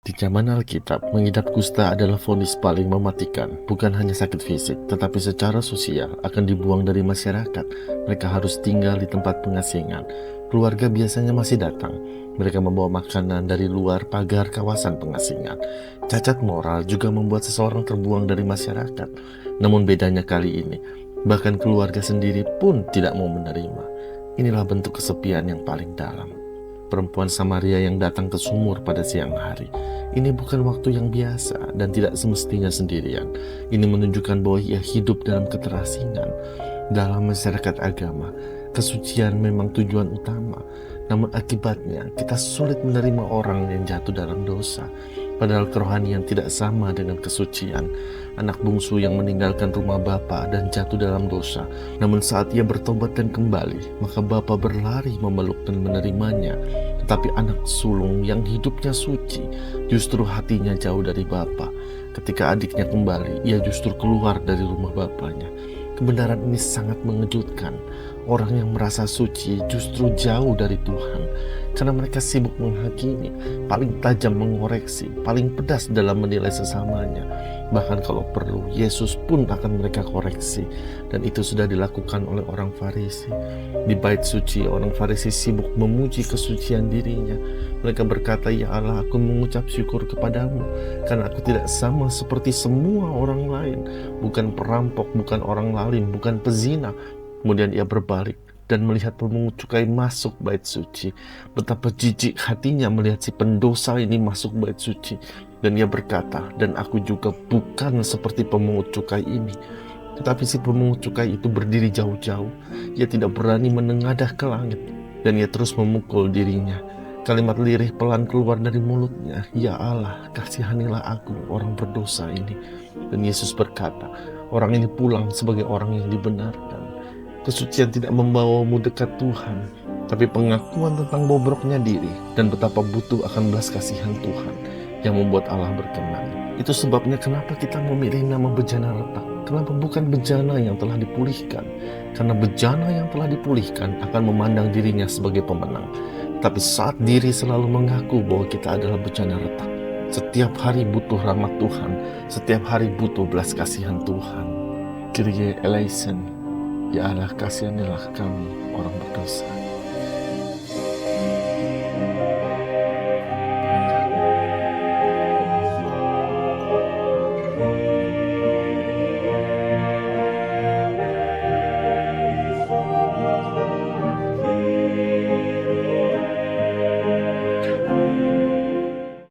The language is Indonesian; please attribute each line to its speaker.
Speaker 1: Di zaman Alkitab, mengidap kusta adalah vonis paling mematikan. Bukan hanya sakit fisik, tetapi secara sosial akan dibuang dari masyarakat. Mereka harus tinggal di tempat pengasingan. Keluarga biasanya masih datang. Mereka membawa makanan dari luar pagar kawasan pengasingan. Cacat moral juga membuat seseorang terbuang dari masyarakat. Namun bedanya kali ini, bahkan keluarga sendiri pun tidak mau menerima. Inilah bentuk kesepian yang paling dalam. Perempuan Samaria yang datang ke sumur pada siang hari. Ini bukan waktu yang biasa dan tidak semestinya sendirian. Ini menunjukkan bahwa ia hidup dalam keterasingan. Dalam masyarakat agama, kesucian memang tujuan utama. Namun akibatnya kita sulit menerima orang yang jatuh dalam dosa. Padahal kerohanian tidak sama dengan kesucian. Anak bungsu yang meninggalkan rumah bapa dan jatuh dalam dosa. Namun saat ia bertobat dan kembali, maka bapa berlari memeluk dan menerimanya. Tetapi anak sulung yang hidupnya suci, justru hatinya jauh dari bapa. Ketika adiknya kembali, ia justru keluar dari rumah bapanya. Kebenaran ini sangat mengejutkan. Orang yang merasa suci justru jauh dari Tuhan. Karena mereka sibuk menghakimi, paling tajam mengoreksi, paling pedas dalam menilai sesamanya. Bahkan kalau perlu, Yesus pun akan mereka koreksi. Dan itu sudah dilakukan oleh orang Farisi. Di bait suci, orang Farisi sibuk memuji kesucian dirinya. Mereka berkata, "Ya Allah, aku mengucap syukur kepadamu, karena aku tidak sama seperti semua orang lain. Bukan perampok, bukan orang lalim, bukan pezina." Kemudian ia berbalik dan melihat pemungut cukai masuk bait suci. Betapa jijik hatinya melihat si pendosa ini masuk bait suci. Dan ia berkata, "Dan aku juga bukan seperti pemungut cukai ini." Tetapi si pemungut cukai itu berdiri jauh-jauh. Ia tidak berani menengadah ke langit. Dan ia terus memukul dirinya. Kalimat lirih pelan keluar dari mulutnya, "Ya Allah, kasihanilah aku, orang berdosa ini." Dan Yesus berkata, orang ini pulang sebagai orang yang dibenarkan. Kesucian tidak membawamu dekat Tuhan, tapi pengakuan tentang bobroknya diri dan betapa butuh akan belas kasihan Tuhan yang membuat Allah berkenan. Itu sebabnya kenapa kita memilih nama bejana retak. Kenapa bukan bejana yang telah dipulihkan? Karena bejana yang telah dipulihkan akan memandang dirinya sebagai pemenang. Tapi saat diri selalu mengaku bahwa kita adalah bejana retak, setiap hari butuh rahmat Tuhan, setiap hari butuh belas kasihan Tuhan. Kyrie eleison. Ya Allah, kasihanilah kami orang berdosa.